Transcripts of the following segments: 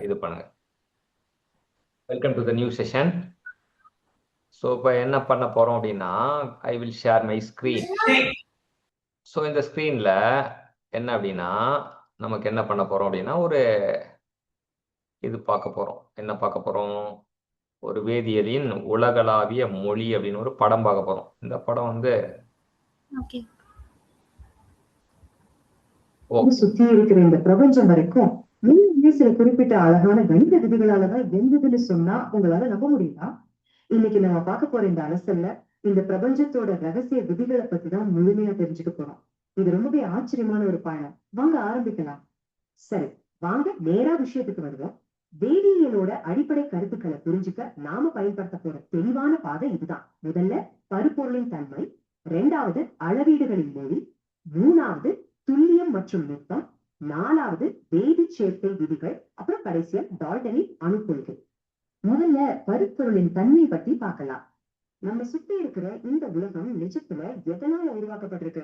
இது பண்ணுங்க. Welcome to the new session. So இப்போ என்ன பண்ண போறோம் அப்படின்னா, I will share my screen. So இந்த ஸ்க்ரீன்ல என்ன அப்படின்னா, நமக்கு என்ன பண்ண போறோம் அப்படின்னா, ஒரு இது பார்க்க போறோம். என்ன பார்க்க போறோம்? ஒரு வேதியியலின் உலகளாவிய மொழி அப்படின்னு ஒரு படம் பார்க்க போறோம். இந்த படம் வந்து சுத்தி இருக்கிற இந்த பிரபஞ்சம் வரைக்கும் நீங்க சில குறிப்பிட்ட அழகான கணித விதிகளாலதான் எந்ததுன்னு சொன்னா உங்களால நம்ப முடியுதா? இன்னைக்கு நம்ம பார்க்க போற இந்த அலசல்ல இந்த பிரபஞ்சத்தோட ரகசிய விதிகளை பத்தி தான் முழுமையா தெரிஞ்சுக்க போறோம். இது ரொம்பவே ஆச்சரியமான ஒரு பயணம். வாங்க ஆரம்பிக்கலாம். சரி, வாங்க நேரா விஷயத்துக்கு வருவோம். வேதியியலோட அடிப்படை கருத்துக்களை புரிஞ்சுக்க நாம பயன்படுத்த போற தெளிவான பாதை இதுதான். முதல்ல பருப்பொருளின் தன்மை, இரண்டாவது அளவீடுகளின் மொழி, மூணாவது துல்லியம் மற்றும் நுட்பம், நாலாவது வேதி சேர்க்கை விதிகள், அப்புறம் கடைசியா டால்டனின் அணுக்கொள்கை. முதல்ல பருப்பொருளின் தன்மையை பத்தி பார்க்கலாம். நம்ம சுத்தி இருக்கிற இந்த உலகம் நிஜத்துல எதனால உருவாக்கப்பட்டிருக்கு?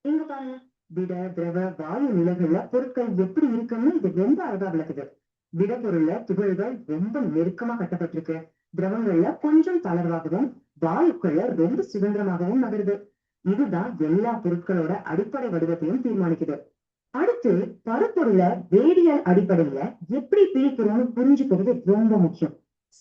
எங்க பாருங்க, திட திரவ வாயு நிலைகள்ல பொருட்கள் எப்படி இருக்குன்னு இது ரொம்ப அழகா விளக்குது. திடப்பொருள்ல துகள்கள் ரொம்ப நெருக்கமா கட்டப்பட்டிருக்கு, திரவங்கள்ல கொஞ்சம் தளர்வாகவும் வாயுக்கள்ல ரொம்ப சுதந்திரமாகவும் நகருது. இதுதான் எல்லா பொருட்களோட அடிப்படை வடிவத்தையும் தீர்மானிக்குது. அடுத்து பருப்பொருளை வேதியியல் அடிப்படையில எப்படி பிரிக்கிறோம்னு புரிஞ்சுக்கிறது ரொம்ப முக்கியம்.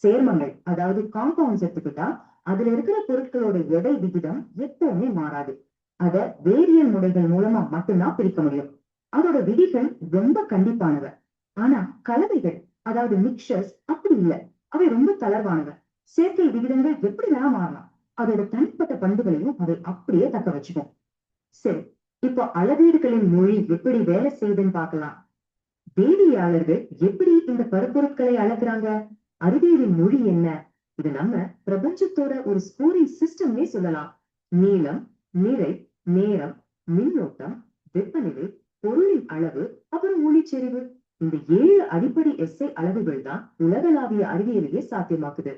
சேர்மங்கள், அதாவது காம்பவுண்ட்ஸ் எடுத்துக்கிட்டா அதுல இருக்கிற பொருட்களோட எடை விகிதம் எப்பவுமே மாறாது. அத வேதியியல் முறைகள் மூலமா மட்டும்தான் பிரிக்க முடியும். அதோட விதிகள் ரொம்ப கண்டிப்பானவை. ஆனா கலவைகள், அதாவது மிக்சர்ஸ் அப்படி இல்லை. அவை ரொம்ப தளர்வானவை. சேர்க்கை விகிதங்கள் எப்படி வேணா மாறலாம். அதோட தனிப்பட்ட பண்புகளையும் அதை அப்படியே தக்க வச்சுக்கும். சரி, இப்போ அளவீடுகளின் மொழி எப்படி வேலை செய்யுதுன்னு பார்க்கலாம். வேதியியலாளர்கள் எப்படி இந்த பருப்பொருட்களை அளக்குறாங்க? அறிவியலின் மொழி என்ன? இது நம்ம பிரபஞ்சத்தோட ஒரு ஸ்கோரிங் சிஸ்டம்னே சொல்லலாம். நீளம், நிறை, நேரம், மின்னோட்டம், வெப்பநிலை, பொருளின் அளவு, அப்புறம் ஒளிச்செறிவு, இந்த 7 அடிப்படை எஸ்ஐ அளவுகள் தான் உலகளாவிய அறிவியலையே சாத்தியமாக்குது.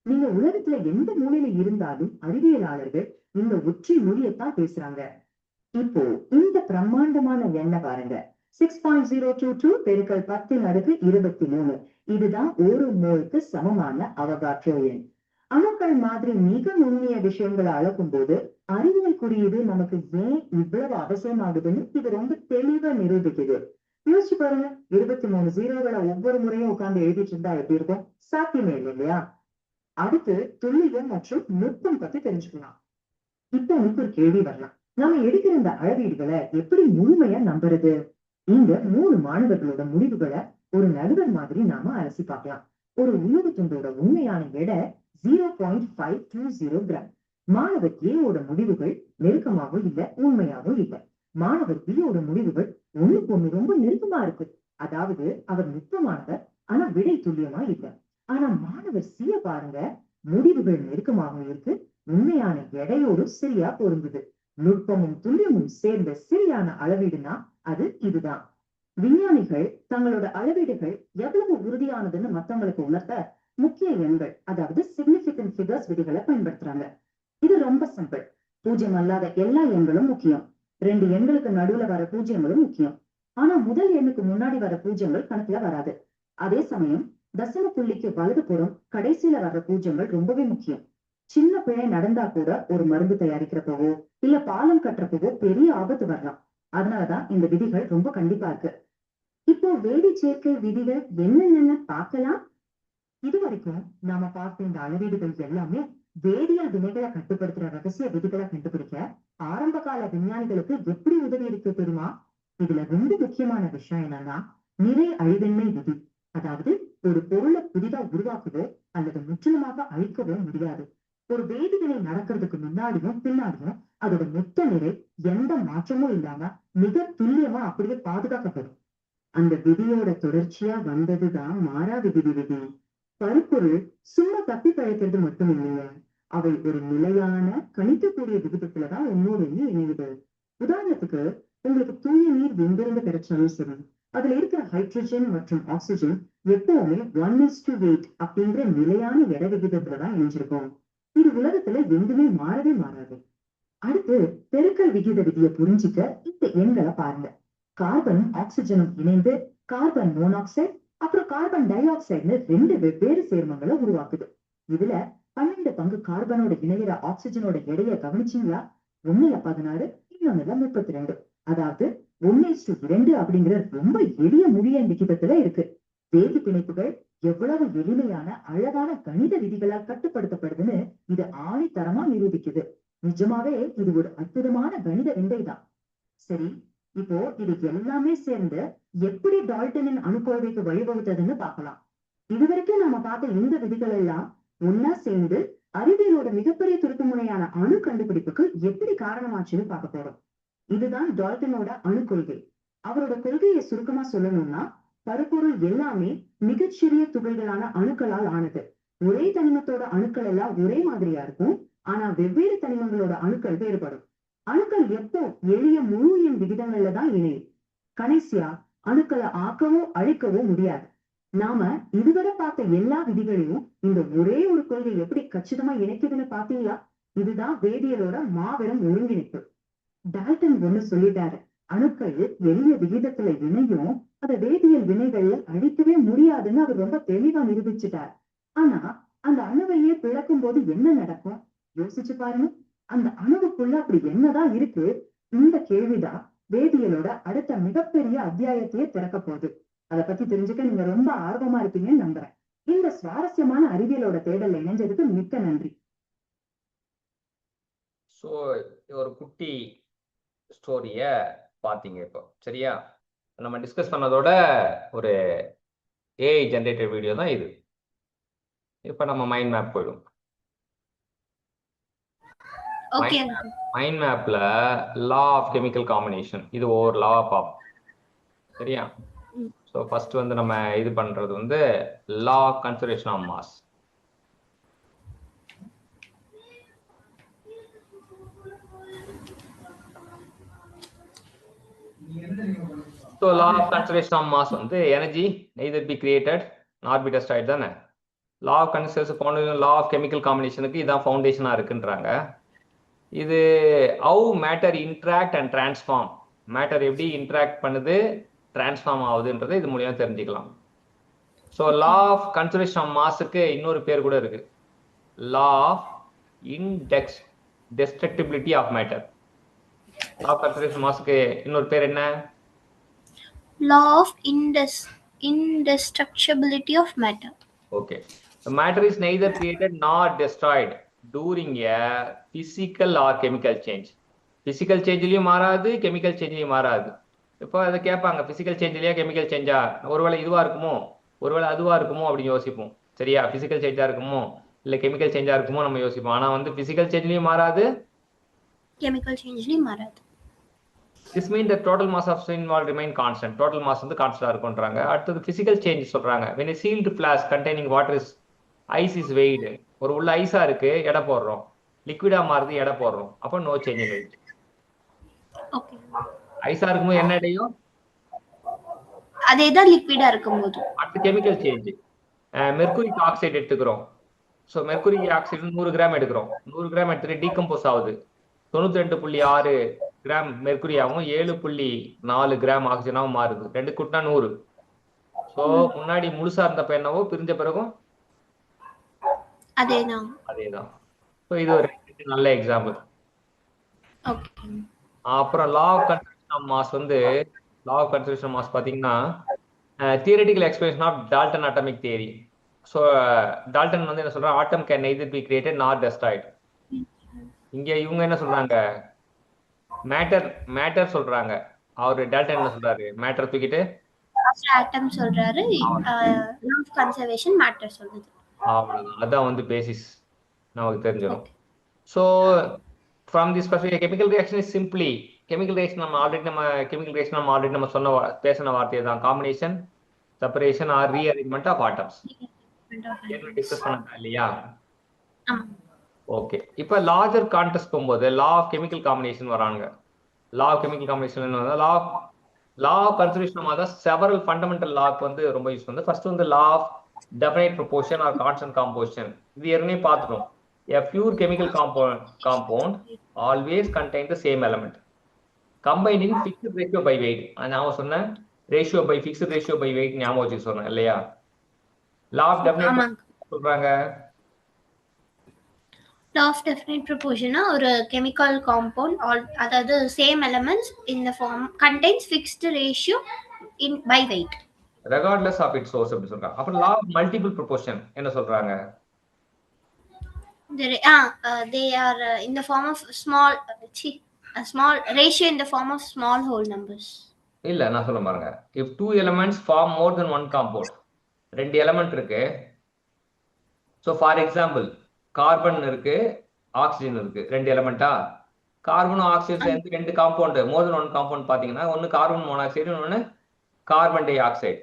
நீங்க உலகத்துல எந்த மூலையில இருந்தாலும் அறிவியலாளர்கள் இந்த ஒற்றை மொழியத்தான் பேசுறாங்க. இப்போ இந்த பிரம்மாண்டமான எண்ணெய் பாருங்க, 6.022 பெருக்கல் 10⁻23. இதுதான் ஒரு மோலுக்கு சமமான அவகாட்ரோ எண். அணுக்கள் மாதிரி மிக நுண்ணிய விஷயங்களை அளக்கும் போது அறிவியல் குறியீடு நமக்கு ஏன் இவ்வளவு அவசியமாகுதுன்னு இது ரொம்ப தெளிவா நிரூபிக்குது. யோசிச்சு பாருங்க, 23 ஜீரோகளை ஒவ்வொரு முறையும் உட்கார்ந்து எழுதிட்டு இருந்தா எப்படி இருக்கும்? சாத்தியமே இல்லை இல்லையா? அடுத்து துல்லியம் மற்றும் நுட்பம் பத்தி தெரிஞ்சுக்கலாம். இப்ப எனக்கு ஒரு கேள்வி வரலாம். நாம எடுக்கிற இந்த அளவீடுகளை எப்படி முழுமையா நம்புறது? இந்த 3 மாணவர்களோட முடிவுகளை ஒரு நடுவர் மாதிரி நாம அலசி பார்க்கலாம். ஒரு உலோக துண்டோட உண்மையான எடை 0.520 கிராம். மாணவர் ஏவோட முடிவுகள் நெருக்கமாகவும் இல்ல, உண்மையாகவும் இல்ல. மாணவர் பியோட முடிவுகள் ஒண்ணுக்கு ஒண்ணு ரொம்ப நெருக்கமா இருக்கு. அதாவது அவர் நுட்பமானவர், ஆனா விடை துல்லியமா இல்ல. ஆனா மாணவர் சிய பாருங்க, முடிவுகள் நெருக்கமாகவும் இருக்கு, உண்மையான எடையோடு சரியா பொருந்துது. நுட்பமும் துல்லியமும் சேர்ந்த சரியான அளவீடுனா அது இதுதான். விஞ்ஞானிகள் தங்களோட அளவீடுகள் எவ்வளவு உறுதியானதுன்னு மத்தவங்களுக்கு உணர்த்த முக்கிய எண்கள், அதாவது சிக்னிபிகன்ட் ஃபிகர்ஸ் விதிகளை பயன்படுத்துறாங்க. இது ரொம்ப சிம்பிள். பூஜ்யம் அல்லாத எல்லா எண்களும் முக்கியம். 2 எண்களுக்கு நடுவுல வர பூஜ்ஜியங்களும் முக்கியம். ஆனா முதல் எண்ணுக்கு முன்னாடி வர பூஜ்ஜியங்கள் கணக்குல வராது. அதே சமயம் தசம புள்ளிக்கு வலது புறம் கடைசியில வர்ற பூஜ்ஜியங்கள் ரொம்பவே முக்கியம். சின்ன பிழை நடந்தா கூட ஒரு மருந்து தயாரிக்கிறப்பவோ இல்ல பாலம் கட்டுறப்பவோ பெரிய ஆபத்து வரலாம். அதனாலதான் இந்த விதிகள் ரொம்ப கண்டிப்பா இருக்கு. இப்போ வேதி சேர்க்கை விதிகள் என்னென்ன பார்க்கலாம். இதுவரைக்கும் நாம பார்த்த இந்த அளவீடுகள் எல்லாமே வேதியியல் வினைகளை கட்டுப்படுத்துற ரகசிய விதிகளை கண்டுபிடிக்க ஆரம்ப கால விஞ்ஞானிகளுக்கு எப்படி உதவி இருக்கு தெரியுமா? இதுல ரொம்ப முக்கியமான விஷயம் என்னன்னா நிறை அழிவின்மை விதி. அதாவது ஒரு பொருளை புதிதா உருவாக்கவோ அல்லது முற்றிலுமாக அழிக்கவோ முடியாது. ஒரு வேதிவினை நடக்கிறதுக்கு முன்னாடியும் பின்னாடியும் அதோட மொத்த நிறை எந்த மாற்றமும் இல்லாம மிக துல்லியமா அப்படியே பாதுகாக்கப்படும். அந்த விதியோட தொடர்ச்சியா வந்ததுதான் மாறாவி விதி. பருப்பொருள் சும்மா தப்பி பழைக்கிறது மட்டும் இல்லைங்க, அவை ஒரு நிலையான கணிக்கக்கூடிய விகிதத்துலதான் ஒன்னோடு இணையுது. உதாரணத்துக்கு, உங்களுக்கு தூய நீர் எங்கிருந்து கிடைச்சாலும் சரி, அதுல இருக்கிற ஹைட்ரஜன் மற்றும் ஆக்சிஜன் எப்பவுமே 1:8 அப்படிங்கிற நிலையான எட விகிதத்துலதான் இணைஞ்சிருக்கும். இது உலகத்துல எங்குமே மாறவே மாறாது. அடுத்து பெருக்கல் விகித விதியை புரிஞ்சுக்க இந்த எண்களை பாருங்க. கார்பனும் ஆக்சிஜனும் இணைந்து கார்பன் மோனாக்சைடு அப்புறம் கார்பன் டை ஆக்சைடுன்னு 2 வெவ்வேறு சேர்மங்களை உருவாக்குது. இதுல 12 பங்கு கார்பனோட இணைகிற ஆக்சிஜனோட எடையை கவனிச்சீங்களா? 1ல 16, இன்னொன்னுல 32. அதாவது 1:2 அப்படிங்கிற ரொம்ப எளிய முழியன் விகிதத்துல இருக்கு. வேதி பிணைப்புகள் எவ்வளவு எளிமையான அழகான கணித விதிகளால் கட்டுப்படுத்தப்படுதுன்னு இது ஆணித்தரமா நிரூபிக்குது. நிஜமாவே இது ஒரு அற்புதமான கணித விந்தைதான். சரி, இப்போ இது எல்லாமே சேர்ந்து எப்படி டால்டனின் அணுக்கொள்கைக்கு வழிவகுத்ததுன்னு பார்க்கலாம். இதுவரைக்கும் நாம பார்த்த இந்த விதிகள் எல்லாம் ஒன்னா சேர்ந்து அறிவியலோட மிகப்பெரிய திருப்புமுனையான அணு கண்டுபிடிப்புக்கு எப்படி காரணமாச்சுன்னு பார்க்க போறோம். இதுதான் டால்டனோட அணு கொள்கை. அவரோட கொள்கையை சுருக்கமா சொல்லணும்னா, பருப்பொருள் எல்லாமே மிகச்சிறிய துகள்களான அணுக்களால் ஆனது. ஒரே தனிமத்தோட அணுக்கள் எல்லாம் ஒரே மாதிரியா இருக்கும், ஆனா வெவ்வேறு தனிமங்களோட அணுக்கள் வேறுபடும். அணுக்கள் எப்போ எளிய முழு எண் விகிதங்கள்ல தான் இணையும். கடைசியா அணுக்களை ஆக்கவோ அழிக்கவோ முடியாது. நாம இதுவரை பார்த்த எல்லா விதிகளையும் இந்த ஒரே ஒரு கொள்கை எப்படி கச்சிதமா இணைக்குதுன்னு பாத்தீங்களா? இதுதான் வேதியியலோட மாபெரும் ஒருங்கிணைப்பு. டால்டன் ஒண்ணு சொல்லிட்டாரு, அணுக்கள் எளிய விகிதத்துல இணையும், அத வேதியியல் வினைகள்ல அழிக்கவே முடியாதுன்னு அவர் ரொம்ப தெளிவா நிரூபிச்சுட்டார். ஆனா அந்த அணுவையே பிளக்கும் போது என்ன நடக்கும் யோசிச்சு பாருங்க. அந்த அணுவுக்குள்ள அப்படி என்னதான் இருக்கு? இந்த கேள்விதான் வேதியியலோட அடுத்த மிகப்பெரிய அத்தியாயத்தையே திறக்க போகுது. அதை பத்தி தெரிஞ்சுக்க நீங்க ரொம்ப ஆர்வமா இருப்பீங்கன்னு நம்புறேன். இந்த சுவாரஸ்யமான அறிவியலோட தேடல்ல இணைஞ்சதுக்கு மிக்க நன்றி. ஸோ ஒரு குட்டி ஸ்டோரிய பார்த்தீங்க இப்போ, சரியா? நம்ம டிஸ்கஸ் பண்ணதோட ஒரு ஏஐ ஜென்ரேட்டட் வீடியோ தான் இது. இப்போ நம்ம மைண்ட் மேப் போயிடும். ஓகே மைண்ட் மேப்ல லா ஆஃப் கெமிக்கல் காம்பினேஷன், இது ஒரு லா பார்ப்போம், சரியா? ஸோ ஃபர்ஸ்ட் வந்து நம்ம இது பண்றது வந்து law of conservation of mass. So law of conservation of mass வந்து energy neither be created nor be destroyed தானே. Law of conservation law of chemical காம்பினேஷனுக்கு இதான் ஃபவுண்டேஷனா இருக்குன்றாங்க. இது how matter interact and transform, matter எப்படி இன்ட்ராக்ட் பண்ணுது transform ஆகுதுன்றது இது மூலியமா தெரிஞ்சுக்கலாம். So law of conservation of மாஸுக்கு இன்னொரு பேர் கூட இருக்கு, law of indestructibility of matter. Law of conservation மாஸுக்கு இன்னொரு பேர் என்ன? law of indestructibility of matter. Okay, the matter is neither created nor destroyed during a physical or chemical change. Physical changeலயும் மாறாது, chemical changeலயும் மாறாது. இப்போ அதை கேட்பாங்க, பிசிக்கல் சேஞ்சிலேயே கெமிக்கல் சேஞ்சா, ஒருவேளை இதுவா இருக்குமோ ஒருவேளை அதுவா இருக்குமோ அப்படின்னு யோசிப்போம், சரியா? பிசிக்கல் சேஞ்சா இருக்குமோ இல்ல கெமிக்கல் சேஞ்சா இருக்குமோ நம்ம யோசிப்போம். ஆனா வந்து பிசிக்கல் சேஞ்சிலயும் மாறாது, கெமிக்கல் சேஞ்ச்லயும் மாறாது. This means the total mass of involved remain constant. Total mass வந்து கான்ஸ்டன்டா இருக்கும்ன்றாங்க. அடுத்தது physical change சொல்றாங்க. When a sealed flask containing water is ice is weighed, ஒரு உள்ள ஐஸா இருக்கு, எடை போடுறோம், லிக்விடா மாறுது, எடை போடுறோம், அப்போ no change in weight. Okay, ஐஸா இருக்கும்போது என்ன எடையும் அதேதான் லிக்விடா இருக்கும்போது. அடுத்து கெமிக்கல் சேஞ்ச், மெர்குரிக் ஆக்சைடு எடுத்துக்கிறோம். ஸோ மெர்குரிக் ஆக்சைடு 100 கிராம் எடுக்கிறோம், 100 கிராம் எடுத்துட்டு டீகம்போஸ் ஆகுது, 92.6 கிராம் மெர்குரியாவும் 7.4 கிராம் ஆக்சிஜனாவும் மாறுது. 2 கூட்டினா 100. ஸோ முன்னாடி முழுசா இருந்தப்ப என்னவோ, பிரிஞ்ச பிறகும் அதேதான். ஸோ இது ஒரு நல்ல எக்ஸாம்பிள். அப்புறம் law of conservation of mass வந்து, law of conservation of mass பார்த்தீங்கன்னா theoretical explanation of Dalton atomic theory. So Dalton வந்து என்ன சொல்றாங்க, atom can neither be created nor destroyed. இங்க இவங்க என்ன சொல்றாங்க, மேட்டர் சொல்றாங்க. அவரு டால்டன் என்ன சொல்றாரு, மேட்டர் தூக்கிட்டு ஆட்டம் சொல்றாரு, லா ஆஃப் கன்சர்வேஷன் மேட்டர் சொல்லுது. அவ்வளவுதான், அதான் வந்து பேசிஸ் நமக்கு தெரிஞ்சிடும். So from this perspective chemical reaction is simply, chemical reaction நம்ம ஆல்ரெடி நம்ம சொன்ன பேசின வார்த்தையை தான், combination, separation or rearrangement of atoms. என்ன டிஸ்கஸ் பண்ண இல்லையா? ஓகே, இப்போ லார்ஜர் கான்டெக்ஸ்ட் போகும்போது லா ஆஃப் கெமிக்கல் காம்பினேஷன் வராங்க. Law of chemical combination law of conservation தான் செவரல் ஃபண்டமெண்டல் லாக்கு வந்து ரொம்ப யூஸ் பண்ணுது. ஃபர்ஸ்ட் வந்து law of definite proportion or constant composition. இது ஏற்கனவே பார்த்துட்டோம். A pure chemical compound always contain the same element combined in fixed ratio by weight. நான் சொன்னேன், ratio by fixed ratio by weight ஞாபகம் வச்சு சொன்னேன் இல்லையா? லா ஆஃப் டெஃபினைட் ஆமாங்க. சொல்றாங்க. லா ஆஃப் டெஃபினைட் ப்ரொபோர்ஷனா ஒரு கெமிக்கல் காம்பவுண்ட் அதாவது same elements in the form contains fixed ratio in by weight regardless of it source அப்படி சொல்றாங்க. அப்புறம் லா ஆஃப் மல்டிபிள் ப்ரொபோர்ஷன் என்ன சொல்றாங்க? they are in the form of small small ratio in the form of small whole numbers. இல்ல நான் சொல்ல பாருங்க. if two elements form more than one compound, ரெண்டு எலிமெண்ட் இருக்கு. so for example கார்பன் இருக்கு, oxygen இருக்கு, ரெண்டு எலிமெண்டா. கார்பனும் ஆக்சிஜன் சேர்ந்து ரெண்டு காம்பவுண்ட் மோர் தென் ஒன் காம்பவுண்ட் பாத்தீங்கன்னா ஒன்னு கார்பன் மோனாக்சைடு, இன்னொன்னு carbon di oxide.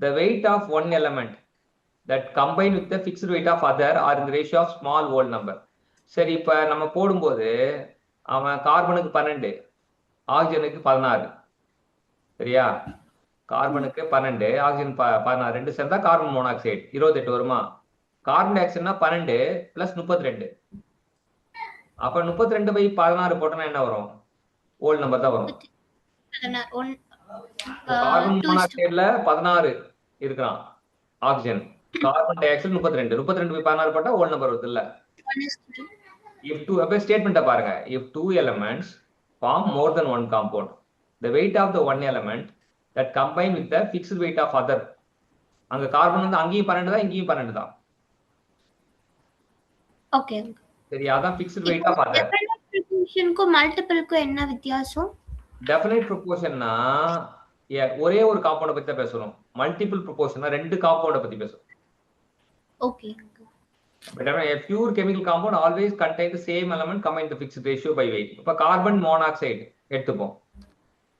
the weight of one element that combine with the fixed weight of other are in the ratio of small whole number. சரி, இப்ப நம்ம போடும்போது அவன் கார்பனுக்கு 12, ஆக்சிஜனுக்கு 16. சரியா? கார்பனுக்கு 12, ஆக்சிஜன் 16, ரெண்டு சேர்ந்தா கார்பன் மோனாக்சைடு 28 வருமா? கார்பன் டை ஆக்சைடுனா 12 பிளஸ் 32. அப்ப 32 பை 16 போட்டோம்னா என்ன வரும்? ஹோல் நம்பர் தான் வரும். கார்பன் மோனாக்சைடுல 16 இருக்கிறான் ஆக்சிஜன், கார்பன் டை ஆக்சைடு 32 பை 16 போட்டா ஹோல் நம்பர் வருது இல்ல? if two அப்ப ஸ்டேட்மென்ட்ட பாருங்க. if two elements form more than one compound, the weight of the one element that combine with the fixed weight of other. அங்க கார்பன் வந்து அங்கேயும் 12 தான், இங்கேயும் 12 தான். ஓகே. சரி, அதான் fixed weight of other. Definite ப்ரொபோர்ஷனுக்கும் மல்டிபிள்க்கும் என்ன வித்தியாசம்? டெஃபினைட் ப்ரொபோர்ஷன்னா ஒரே ஒரு காம்பவுண்ட பத்தி தான் பேசணும். மல்டிபிள் ப்ரொபோர்ஷன்னா ரெண்டு காம்பவுண்ட பத்தி பேசணும். Okay. But a pure chemical compound always contain the same element combined the fixed ratio by weight. இப்ப கார்பன் மோனாக்சைடு எடுத்துப்போம்.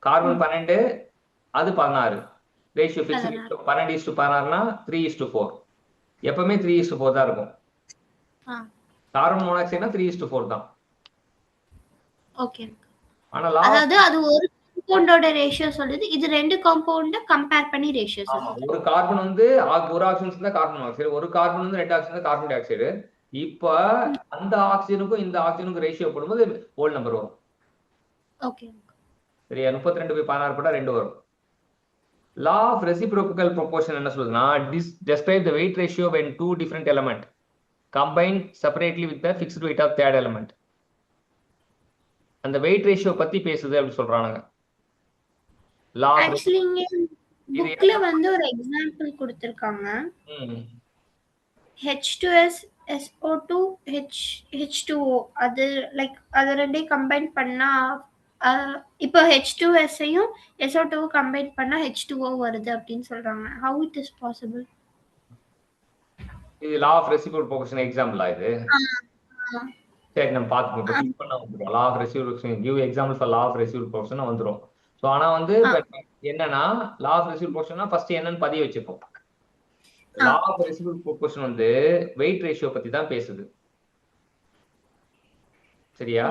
கார்பன் 12, அது 16. Ratio fixed. 12:16னா 3:4. எப்பவுமே 3:4 தான் இருக்கும். கார்பன் மோனாக்சைடுனா 3:4 தான். ஓகே. ஆனா அதாவது அது ஒரு காம்பவுண்டோட ரேஷியோ சொல்லுது, இது ரெண்டு காம்பவுண்ட கம்பேர் பண்ணி ரேஷியோ சொல்லுது. ஒரு கார்பன் வந்து ஒரு ஆக்சிஜன் சேர்ந்தா கார்பன் மோனாக்சைடு, ஒரு கார்பன் வந்து ரெண்டு ஆக்சிஜன் சேர்ந்தா கார்பன் டை ஆக்சைடு. இப்ப அந்த ஆக்சிஜனுக்கும் இந்த ஆக்சிஜனுக்கும் ரேஷியோ போடும்போது ஹோல் நம்பர் வரும். ஓகே. சரியா? 32 பை 16 போட்டா 2 வரும். லா ஆஃப் ரெசிப்ரோகல் ப்ரொபோர்ஷன் என்ன சொல்லுதுன்னா describe the weight ratio when two different element combined separately with the fixed weight of third element. அந்த weight ratio பத்தி பேசுது அப்படி சொல்றாங்க. ஆக்சுவலி இங்க புக்ல வந்து ஒரு எக்ஸாம்பிள் கொடுத்திருக்காங்க. H2S SO2 H2O அது லைக் அது ரெண்டையும் கம்பைன் பண்ணா இப்போ H2S ஐயும் SO2 கம்பைன் பண்ணா H2O வருது அப்படின்னு சொல்றாங்க. how it is possible? இது லா ஆஃப் ரெசிப்ரோகல் ப்ரொபோர்ஷன் எக்ஸாம்பிளா இது? சரி, நம்ம பாத்துக்கோங்க. கிளிக் பண்ணா வந்துரும். Law of reciprocal give example for law of reciprocal proportion வந்துரும். சோ ஆனா வந்து என்னன்னா லா ஆஃப் ரெசிப்ரோகல் ப்ரொபோர்ஷன்னா ஃபர்ஸ்ட் என்னன்னு பதிய வச்சுப்போம். லா ஆஃப் ரெசிப்ரோகல் ப்ரொபோர்ஷன் வந்து வெயிட் ரேஷியோ பத்தி தான் பேசுது. சரியா?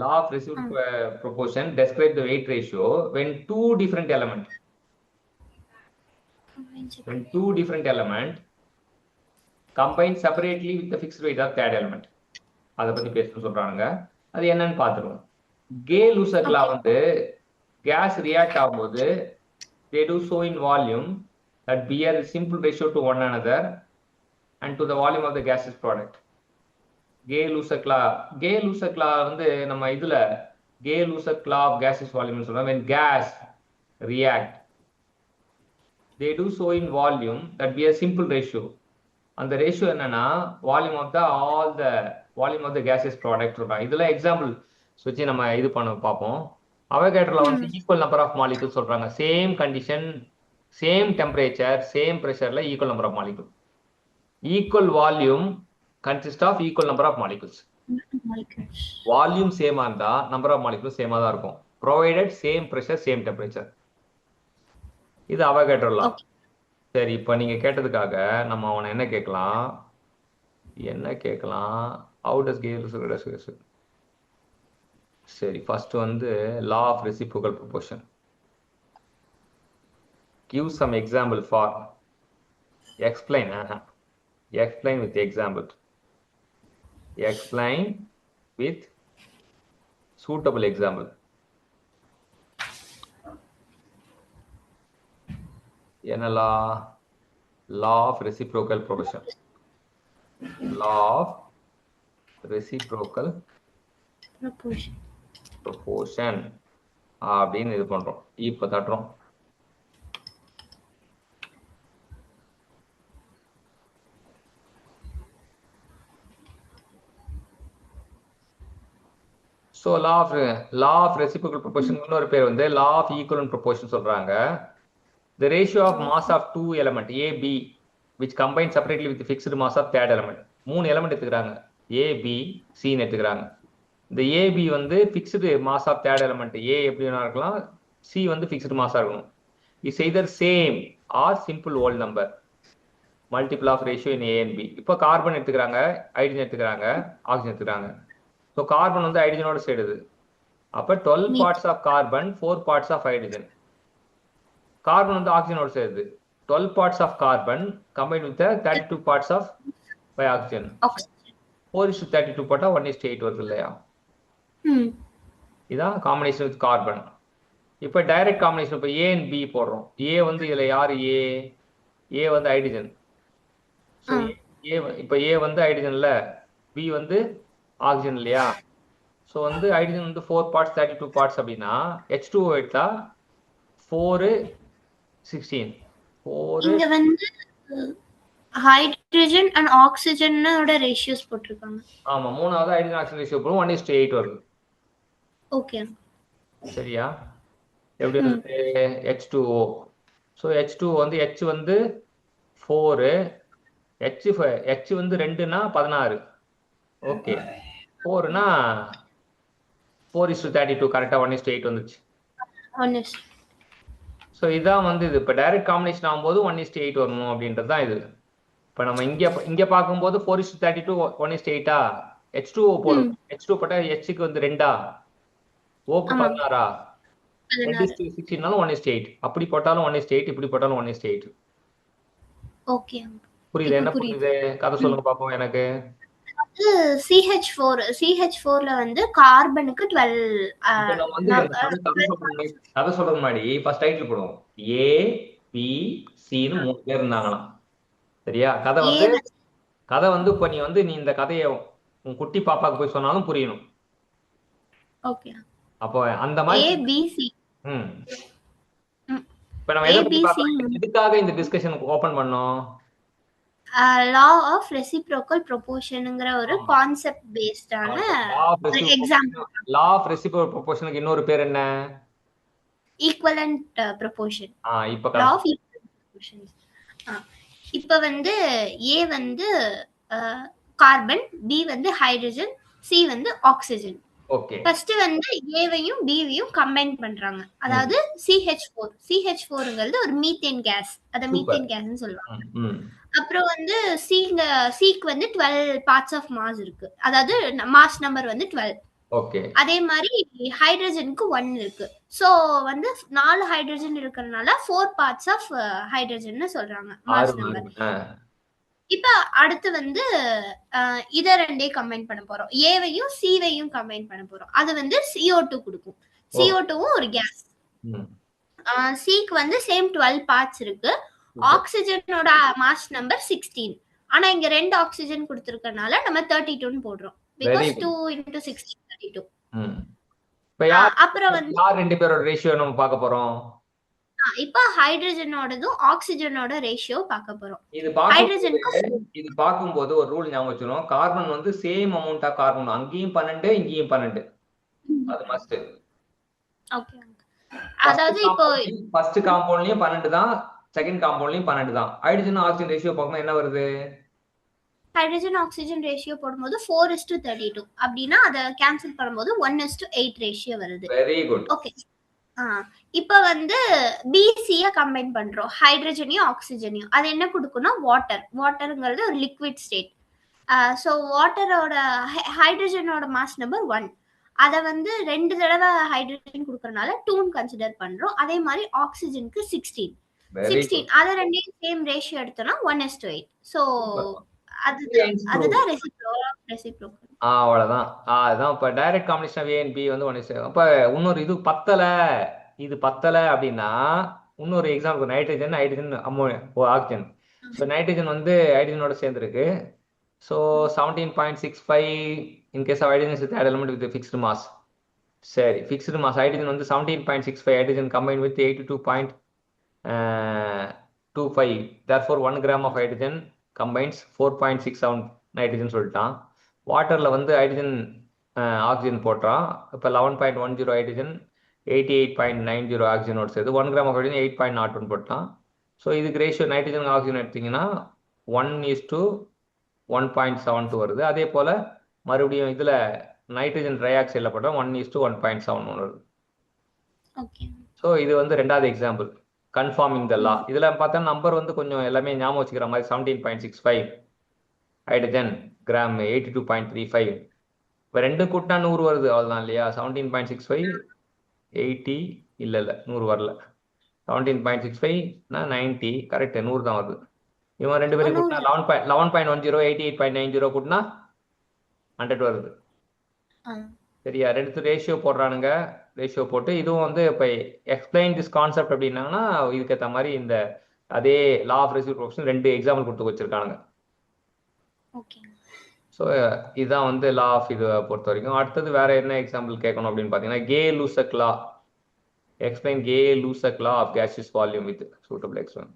law of reciprocal proportion describe the weight ratio when two different element combine separately with the fixed weight of third element. அத பத்தி பேசணும் சொல்றாங்க. அது என்னன்னு பாத்துருவோம். கே-லூசக் லா வந்து gas react ஆகும்போது they do so in volume that bear a simple ratio to one another and to the volume of the gaseous product. Gay Lussac law வந்து நம்ம இதுல Gay Lussac law of gaseous volume சொல்றோம். when gas react they do so in volume that bear simple ratio. அந்த ratio என்னன்னா volume of the gaseous product சொல்றாங்க. இதெல்லாம் example வச்சு நம்ம இது பண்ண பார்ப்போம். அவகேட்ரோல வந்து ஈக்குவல் நம்பர் ஆஃப் மாலிகூல் சொல்றாங்க. Same condition, same temperature, same பிரஷர்ல equal number of molecule. Equal volume consist of equal number of molecules. Volume சேமா இருந்தா நம்பர் ஆஃப் மாலிகூல் சேமா தான் இருக்கும், provided same pressure same temperature. இது அவகேட்ரோல. சரி, இப்போ நீங்க கேட்டதுக்காக நம்ம அவனை என்ன கேட்கலாம், how does Gay-Lussac. சரி, ஃபர்ஸ்ட் வந்து law of reciprocal proportion. Give some example for explain with example. Explain with suitable example. என்ன law of reciprocal proportion. Law of reciprocal proportion. Proportion அப்படின்னு இது பண்றோம். இப்ப தட்டுறோம். So law of reciprocal proportion இன்னொரு பேர் வந்து லா ஆஃப் ஈக்குவலன்ட் ப்ரொபோர்ஷன் சொல்றாங்க. The ratio of mass of two element A, B, which combine separately with the fixed mass of third element. 3 element எடுத்துக்கிறாங்க. A, B, C ன்னு எடுத்துக்கிறாங்க. இந்த AB வந்து fixed mass of third element. A எப்படி வேணா இருக்கலாம், C வந்து fixed மாஸா இருக்கணும். Is either same or simple whole number multiple of ratio in A and B. இப்போ கார்பன் எடுத்துக்கிறாங்க, ஹைட்ரஜன் எடுத்துக்கிறாங்க, ஆக்சிஜன் எடுத்துக்கிறாங்க. ஸோ கார்பன் வந்து ஹைட்ரஜனோட சேருது. அப்போ 12 parts of carbon, 4 parts of hydrogen. Carbon வந்து ஆக்சிஜனோட சேருது. 12 parts of carbon combined with the 32 parts of by oxygen. 4:32 போட்டா 1:8 வருது இல்லையா? இதான் காம்பினேஷன் வித் கார்பன். இப்போ டைரக்ட் காம்பினேஷன். இப்போ A and B போடுறோம். A வந்து இதுல யாரு A வந்து ஹைட்ரஜன். ஸோ இப்போ A வந்து ஹைட்ரஜன்ல, B வந்து ஆக்சிஜன் இல்லையா? ஸோ வந்து ஹைட்ரஜன் வந்து 4 parts 32 parts அப்படின்னா H2O எடுத்தா 4 16. இங்க வந்து ஹைட்ரஜன் அண்ட் ஆக்ஸிஜனோட ரேஷியோஸ் போட்டுருக்காங்க. ஆமா, மூணாவது ஹைட்ரஜன் ஆக்சிஜன் ரேஷியோ போடும் 1:8 வருது. ஓகே, சரியா? எப்படி வந்து H2O. ஸோ H2O வந்து H வந்து 4, H வந்து 2னா 16. ஓகே, 4னா 4:32 கரெக்டாக 1:8 வந்துச்சு. ஸோ இதான் வந்து இது. இப்போ டைரக்ட் காம்பினேஷன் ஆகும்போது 1:8 வரணும் அப்படின்றது தான் இது. இப்போ நம்ம இங்கே பார்க்கும்போது 4:32 1:8 H2O போடும். H2O போட்டா Hக்கு வந்து 2, ஓக்கு 16, 2:16னாலும் 1:8. அப்படி போட்டாலும் 1:8, இப்படி போட்டாலும் 1:8. ஓகே, புரியுது? என்ன புரியுது? கதை சொல்லுங்க பாப்போம் எனக்கு. CH4ல வந்து கார்பனுக்கு 12. கதை சொல்றது முன்னாடி ஃபர்ஸ்ட் டைட்டில் போடுவோம். A, B, C ன்னு 3 பேர் இருந்தாங்களாம். சரியா? கதை வந்து இப்போ நீ இந்த கதையை உன் குட்டி பாப்பாக்கு போய் சொன்னாலும் புரியணும். ஓகே, அப்போ அந்த மாதிரி ABC. இப்போ நம்ம எதுக்காக இந்த டிஸ்கஷன் ஓபன் பண்ணோம்? லா ஆஃப் ரெசிப்ரோக்கல் ப்ரொபோர்ஷன்ங்கற ஒரு கான்செப்ட் பேஸ்டான எக்ஸாம்பிள். லா ஆஃப் ரெசிப்ரோக்கல் ப்ரொபோர்ஷனுக்கு இன்னொரு பேர் என்ன? Equivalent proportion. இப்போ லா ஆஃப் ஈக்குவலன்ட் ப்ரொபோர்ஷன்ஸ். இப்போ வந்து A வந்து கார்பன், B வந்து ஹைட்ரஜன், C வந்து ஆக்ஸிஜன். ஓகே, ஃபர்ஸ்ட் வந்து ஏவையும் பிவையும் கம்பைன் பண்றாங்க. அதாவது CH4ங்கிறது ஒரு மீத்தேன் கேஸ். அத மீத்தேன் கேஸ்னு சொல்லுவாங்க. அப்புறம் வந்து சிக்கு வந்து 12 பார்ட்ஸ் ஆஃப் மாஸ் இருக்கு. அதாவது மாஸ் நம்பர் வந்து 12. ஓகே, அதே மாதிரி ஹைட்ரஜனுக்கு 1 இருக்கு. சோ வந்து 4 ஹைட்ரஜன் இருக்கறனால 4 பார்ட்ஸ் ஆஃப் ஹைட்ரஜன்னு சொல்றாங்க மாஸ் நம்பர். இப்ப அடுத்து வந்து இத ரெண்டே கம்பைன் பண்ண போறோம். ஏவையும் சிவையும் கம்பைன் பண்ண போறோம். அது வந்து CO2 கொடுக்கும். CO2வும் ஒரு கேஸ். சிக்கு வந்து சேம் 12 பார்ட்ஸ் இருக்கு. ஆக்ஸிஜனோட மாஸ் நம்பர் 16. ஆனா இங்க 2 ஆக்ஸிஜன் கொடுத்திருக்கனால நம்ம 32 போடுறோம். because 2 × 16 32. அப்புறம் வந்து யார் ரெண்டு பேரோட ரேஷியோ நம்ம பார்க்க போறோம்? இப்போ ஹைட்ரஜனோடதும் ஆக்ஸிஜனோட ரேஷியோ பார்க்க போறோம். இது பாக்கும்போது ஒரு ரூல் ஞாபகம் வச்சுக்கணும். கார்பன் வந்து சேம் அமௌண்ட் ஆஃப் கார்பன், அங்கேயும் 12 இங்கேயும் 12. அது மஸ்ட். ஓகே, அதாவது இப்போ ஃபர்ஸ்ட் காம்பவுண்ட்லயும் 12 தான், செகண்ட் காம்பவுண்ட்லயும் 12 தான். ஹைட்ரஜன் ஆக்ஸிஜன் ரேஷியோ பார்க்கும்போது என்ன வருது? ஹைட்ரஜன் ஆக்ஸிஜன் ரேஷியோ போடும்போது 4:32. அப்படின்னா அதை கேன்சல் பண்ணும்போது 1:8 ரேஷியோ வருது. Very good. ஓகே, இப்போ வந்து பிசிய கம்பைன் பண்றோம், ஹைட்ரஜனையும் ஆக்சிஜனையும். அது என்ன கொடுக்கும்னா வாட்டர்ங்கிறது ஒரு லிக்விட் ஸ்டேட். ஸோ வாட்டரோட ஹைட்ரஜனோட மாஸ் நம்பர் 1. அதை வந்து 2 தடவை ஹைட்ரஜன் கொடுக்கறனால 2 கன்சிடர் பண்றோம். அதே மாதிரி ஆக்சிஜனுக்கு 16. அதை ரெண்டையும் சேம் ரேஷியோ எடுத்தோம்னா 1:8. ஸோ அதுதான் ரெசிப்ரோக்கல். அவ்வளவுதான். அதுதான் இப்ப direct combination of A and B வந்து 1:8. அப்ப இன்னொரு இது பத்தல அப்படின்னா இன்னொரு example nitrogen hydrogen ammonia oxygen. So nitrogen வந்து ஹைட்ரஜனோட சேர்ந்துருக்கு. So 17.65 in case of hydrogen with odd element with fixed mass. சரி, ஃபிக்ஸ்டு மாஸ் ஹைட்ரஜன் வந்து 17.65 hydrogen combine with 82.25. therefore 1 gram of hydrogen combines 4.67 nitrogen சொல்லிட்டான். வாட்டரில் வந்து ஹைட்ரஜன் ஆக்சிஜன் போட்டான். இப்போ 11.10 ஹைட்ரஜன் 88.90 ஆக்சிஜனோட சேர்த்து 1 gram of hydrogen 8.01 போட்டான். ஸோ இதுக்கு ரேஷியோ நைட்ரஜன் ஆக்சிஜன் எடுத்தீங்கன்னா 1:1.72 வருது. அதே போல் மறுபடியும் இதில் நைட்ரஜன் ட்ரை ஆக்சைடில் போட்டால் 1:1.71 வருது. ஸோ இது வந்து ரெண்டாவது எக்ஸாம்பிள் கன்ஃபார்மிங் த லா. இதில் பார்த்தா நம்பர் வந்து கொஞ்சம் எல்லாமே ஞாபகம் வச்சுக்கிற மாதிரி 17.65 ஹைட்ரஜன் கிராம் 82.35. இப்போ ரெண்டு கூட்டினா 100 வருது, அவ்வளோதான் இல்லையா? 17.65 80 இல்லை 100 வரல. 17.65 90 கரெக்ட், 100 தான் வருது. இவன் ரெண்டு பேரும் கூட்டினா 11.10 88.90 கூட்டினா 100 வருது. சரியா? ரெண்டு ரேஷியோ போடுறானுங்க. ரேஷியோ போட்டு இதுவும் வந்து இப்போ எக்ஸ்பிளைன் திஸ் கான்செப்ட் அப்படின்னாங்கன்னா இதுக்கேற்ற மாதிரி இந்த அதே லா ஆஃப் ரெசிப்ரோகேஷன் ரெண்டு எக்ஸாம்பிள் கொடுத்து வச்சிருக்கானுங்க. ஸோ இதுதான் வந்து லா ஆஃப் இது பொறுத்த வரைக்கும். அடுத்தது வேற என்ன எக்ஸாம்பிள் கேட்கணும் அப்படின்னு பார்த்தீங்கன்னா Gay Lussac law. Explain Gay Lussac law of gaseous volume with suitable experiment.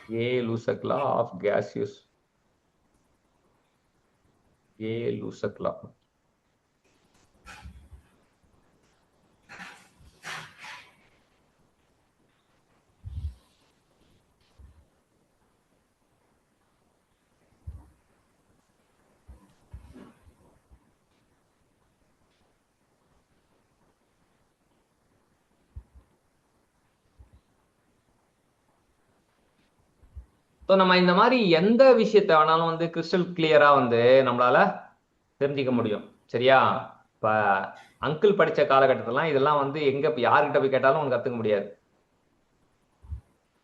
Gay Lussac law of gaseous. Gay Lussac law. So நம்ம இந்த மாதிரி எந்த விஷயத்த வேணாலும் வந்து கிறிஸ்டல் கிளியரா வந்து நம்மளால தெரிஞ்சிக்க முடியும். சரியா? இப்போ அங்கிள் படித்த காலகட்டத்திலாம் இதெல்லாம் வந்து எங்க யாருக்கிட்ட போய் கேட்டாலும் உனக்கு கற்றுக்க முடியாது.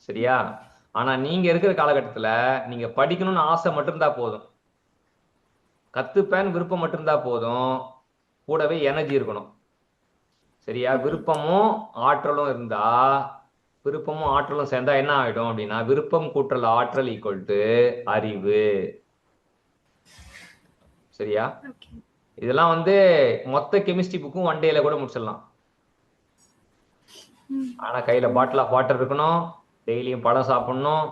சரியா? ஆனா நீங்க இருக்கிற காலகட்டத்தில் நீங்க படிக்கணும்னு ஆசை மட்டும்தா போதும், கத்துப்பேன் விருப்பம் மட்டும்தா போதும், கூடவே எனர்ஜி இருக்கணும். சரியா? விருப்பமும் ஆற்றலும் இருந்தா, விருப்பமும் ஆற்றலும் சேர்ந்தா என்ன ஆயிடும் அப்படின்னா விருப்பம் கூட்டல் ஆற்றல் ஈக்குவல் டு அறிவு. சரியா? இதெல்லாம் வந்து மொத்த கெமிஸ்ட்ரி புக்கும் 1 டேல கூட முடிச்சிடலாம். ஆனா கையில பாட்டில் ஆஃப் வாட்டர் இருக்கணும், டெய்லியும் பழம் சாப்பிடணும்,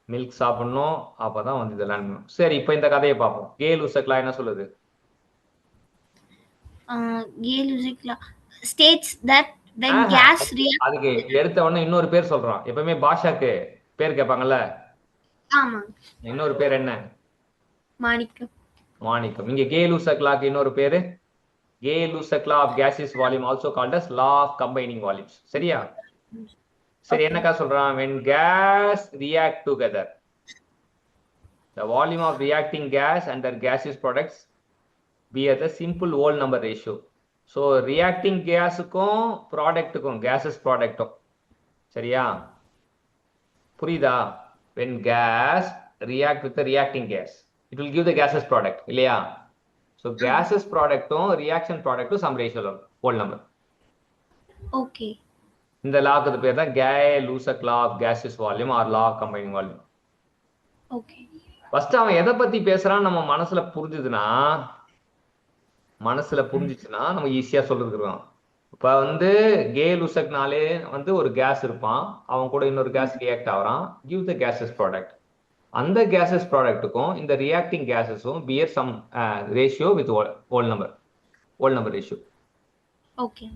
மில்க் சாப்பிடணும், அப்பதான் வந்து இதெல்லாம். சரி, இப்போ இந்த கதையை பார்ப்போம். கே-லூசக் லா என்ன சொல்லுது? Gay-Lussac law states that when gas reacts. அதுக்கு எடுத்த உடனே இன்னொரு பேர் சொல்றான். எப்பவுமே பாஷாக்கு பேர் கேட்பாங்கல்ல, ஆமா, இன்னொரு பேர் என்ன? மாணிக்கம். மாணிக்கம். இங்க கே-லூசக் லாக்கு இன்னொரு பேரு Gay Lussac law of gaseous volume also called as law of combining volumes. சரியா? சரி, என்னக்கா சொல்றான்? when gas react together, the volume of reacting gas and their gaseous products bear the simple whole number ratio. So reacting கேஸுக்கும் ப்ராடக்ட்டுக்கும் gases ப்ராடக்டும். சரியா? புரியுதா? when gas react with the reacting gas it will give the gaseous product இல்லையா? So gaseous ப்ராடக்ட்டும் reaction ப்ராடக்ட்டும் some ரேஷியோல whole number. Okay. இந்த லாக்கு பேர் தான் Gay Lussac law of gaseous volume or law of combining volume. Okay. First அவன் எதை பத்தி பேசுறான்னு நம்ம மனசுல புரிஞ்சுச்சுன்னா நம்ம ஈஸியா சொல்லிருக்கிறோம். இப்ப வந்து கே-லூசக்னாலே வந்து ஒரு கேஸ் இருப்பான், அவன் கூட இன்னொரு கேஸ் ரியாக்ட் ஆகிறான், கிவ் த கேசஸ் ப்ராடக்ட். அந்த கேசஸ் ப்ராடக்ட்டுக்கும் இந்த ரியாக்டிங் கேசஸும் bear some ratio with whole number ratio. Okay.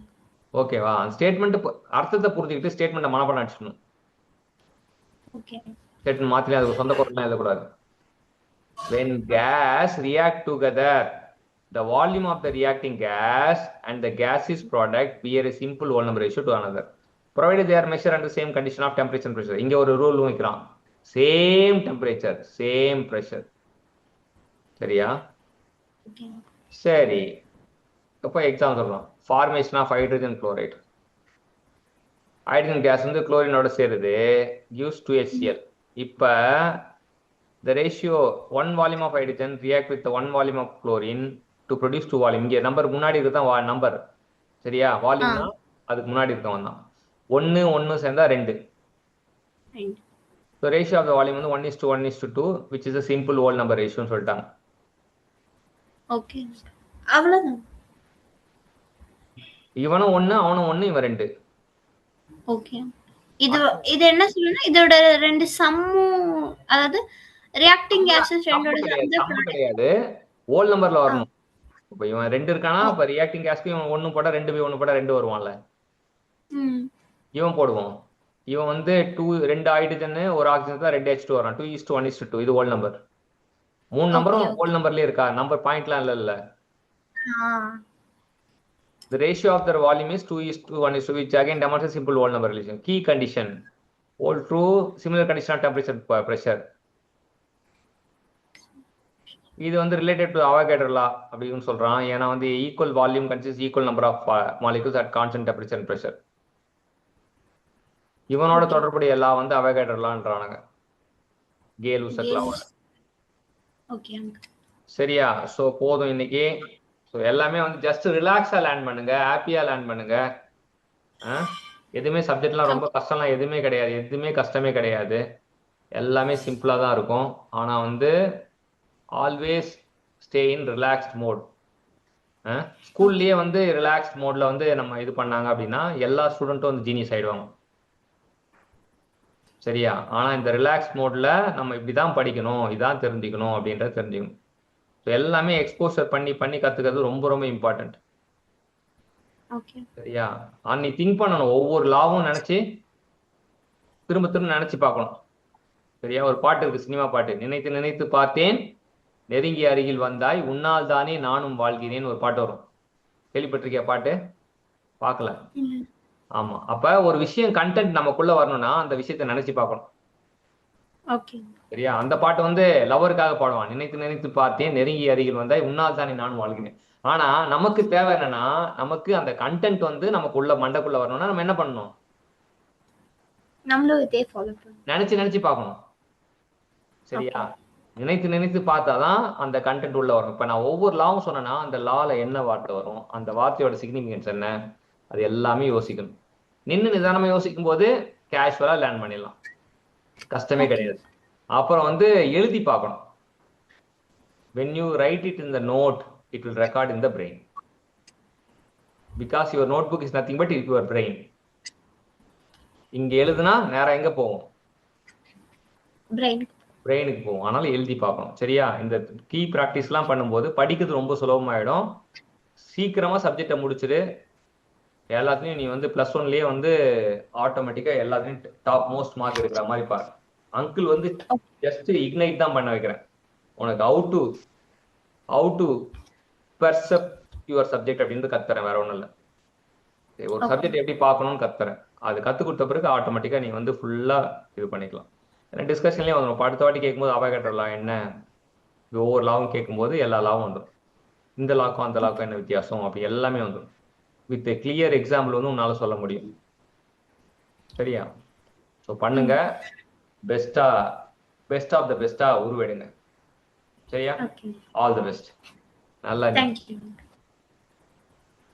ஓகேவா? ஸ்டேட்மெண்ட் அர்த்தத்தை புரிஞ்சுக்கிட்டு ஸ்டேட்மெண்ட்டை மனப்பாடம் அடிச்சிடணும். ஓகே. ஸ்டேட்மெண்ட் மாத்திரம் அதுக்கு சொந்த குரல்லாம் எழுதக்கூடாது. when gas react together, the volume of the reacting gas and the gaseous product bear a simple whole number ratio to another, provided they are measured under the same condition of temperature and pressure. இங்க ஒரு rule வைக்கிறான், same temperature same pressure. சரியா? சரி, இப்போ example சொல்லலாம். Formation of hydrogen chloride. Hydrogen gas வந்து குளோரினோட சேருது, gives 2HCl. இப்போ the ratio 1 volume of hydrogen react with the 1 volume of chlorine to produce 2 volume. இங்கே நம்பர் முன்னாடி இருக்குதான் நம்பர். சரியா? வால்யூம்னா அதுக்கு முன்னாடி இருக்கவன் தான். 1 1 சேர்ந்தா 2. Right. So ratio of the volume வந்து 1:1:2 which is a simple whole number ரேஷியோன்னு சொல்லிட்டாங்க. ஓகே அவ்வளவுதான். இவனும் 1 அவனும் 1 இவன் 2. ஓகே இது இது என்ன சொல்லுன்னா இதோட ரெண்டு சம்மும் அதாவது ரியாக்டிங் கேஸஸ் ரெண்டோட சம்மு கிடையாது, ஹோல் நம்பர்ல வரணும். இப்போ இவன் 2 இருக்கானா, இப்போ ரியாக்டிங் கேஸ்க்கு இவன் 1 போட்டா 2 பை 1 போட்டா 2 வருவான்ல, இவன் போடுவோம். இவன் வந்து 2 ஹைட்ரஜன் ஒரு ஆக்சிஜன் தான் 2 H2 வரான். 2:1:2 இது ஹோல் நம்பர். 3 நம்பரும் ஹோல் நம்பர்லயே இருக்கா, நம்பர் பாயிண்ட்லாம் இல்ல. The ratio of the volume is 2:1:2 which again demonstrates simple whole number relation. Key condition hold true similar condition of temperature pressure. இது வந்து ரிலேட்டட் டு அவாகேட்ரோ லா அப்படின்னு சொல்றான். ஏன்னா வந்து equal volume consist equal number of molecules at constant temperature and pressure. இவனோட தொடர்புடைய law வந்து Avogadro லான்றானுங்க, கே-லூசக் லாவோட. ஓகே சரியா? ஸோ போதும் இன்னைக்கு. ஸோ எல்லாமே வந்து ஜஸ்ட் ரிலாக்ஸாக லேர்ன் பண்ணுங்க, ஹாப்பியாக லேர்ன் பண்ணுங்க. எதுவுமே சப்ஜெக்ட்லாம் ரொம்ப கஷ்டம்லாம் எதுவுமே கிடையாது, எதுவுமே கஷ்டமே கிடையாது, எல்லாமே சிம்பிளாக தான் இருக்கும். ஆனால் வந்து always stay in relaxed mode. ஸ்கூல்லேயே வந்து ரிலாக்ஸ்ட் மோடில் வந்து நம்ம இது பண்ணாங்க அப்படின்னா எல்லா ஸ்டூடெண்ட்டும் வந்து ஜீனியஸ் ஆகிடுவாங்க. சரியா? ஆனால் இந்த ரிலாக்ஸ் மோடில் நம்ம இப்படி தான் படிக்கணும், இதான் தெரிஞ்சுக்கணும் அப்படின்றத தெரிஞ்சுக்கணும். ஸோ எல்லாமே எக்ஸ்போசர் பண்ணி பண்ணி கற்றுக்கிறது ரொம்ப ரொம்ப இம்பார்ட்டன்ட். சரியா? நீ திங்க் பண்ணணும், ஒவ்வொரு லாவும் நினச்சி திரும்ப திரும்ப நினச்சி பார்க்கணும். சரியா? ஒரு பாட்டு இருக்கு, சினிமா பாட்டு, நினைத்து நினைத்து பார்த்தேன் நெருங்கி அருகில் வந்தாய் உன்னால் தானே நானும் வாழ்கிறேன்னு ஒரு பாட்டு வரும். கேள்விப்பட்டிருக்கியா பாட்டு? பார்க்கல? ஆமா. அப்ப ஒரு விஷயம் கண்டென்ட் நமக்குள்ள வரணும்னா அந்த விஷயத்தை நினைச்சு பார்க்கணும். சரியா? அந்த பாட்டு வந்து லவருக்காக பாடுவான், நினைத்து நினைத்து பார்த்தேன் நெருங்கி அருகில் வந்தாய் உன்னால் தானே நானும் வாழ்கிறேன். ஆனா நமக்கு தேவை என்னன்னா, நமக்கு அந்த கண்டென்ட் வந்து நமக்குள்ள மண்டைக்குள்ள வரணும்னா நம்ம என்ன பண்ணணும்? நினைச்சு நினைச்சு பார்க்கணும். சரியா? நினைத்து நினைத்து பார்த்தாதான் அந்த கண்டென்ட் உள்ள வரும். இப்ப நான் ஒவ்வொரு லாவும் சொன்னேன்னா அந்த லால என்ன வார்த்தை வரும், அந்த வார்த்தையோட சிக்னிஃபிகன்ஸ் என்ன, அது எல்லாமே யோசிக்கணும். நின்று நிதானமா யோசிக்கும் போது கேஷுவலா லேர்ன் பண்ணிடலாம், கஷ்டமே கிடையாது. அப்புறம் வந்து எழுதி பார்க்கணும். when you write it in the note it will record in the brain because your notebook is nothing but your brain. இங்க எழுதுனா நேரா எங்க போகும்? பிரெயினுக்கு போகும். அதனால எழுதி பார்க்கணும். சரியா? இந்த கீ ப்ராக்டிஸ்லாம் பண்ணும்போது படிக்கிறது ரொம்ப சுலபமாயிடும். சீக்கிரமா சப்ஜெக்டை முடிச்சுட்டு எல்லாத்துலயும் நீ வந்து +1லயே வந்து ஆட்டோமேட்டிக்கா எல்லாத்துலயும் டாப் மோஸ்ட் மார்க் எடுக்கிற மாதிரி பாரு. அங்கிள் வந்து ஜஸ்ட் இக்னைட் தான் பண்ண வைக்கிறேன் உனக்கு. how to perceive your subject அப்படின்னு கத்துறேன், வேற ஒண்ணும் இல்லை. ஒரு சப்ஜெக்ட் எப்படி பார்க்கணும்னு கத்துறேன். அது கத்து கொடுத்த பிறகு ஆட்டோமேட்டிக்கா நீ வந்து ஃபுல்லா இது பண்ணிக்கலாம். டிஸ்கஷன்லயும் வந்துடும். அடுத்த வாட்டி கேட்கும்போது அவாகேட்ரோ லா என்ன, ஒவ்வொரு லாவும் கேட்கும்போது எல்லா லாவும் வந்துடும். இந்த லாக்கும் அந்த லாக்கும் என்ன வித்தியாசம் அப்படி எல்லாமே வந்துடும். வித் கிளியர் எக்ஸாம்பிள் வந்து உன்னால சொல்ல முடியும். சரியா? ஸோ பண்ணுங்க, பெஸ்ட் ஆஃப் த பெஸ்டா உருவெடுங்க. சரியா? All the best. நல்லா.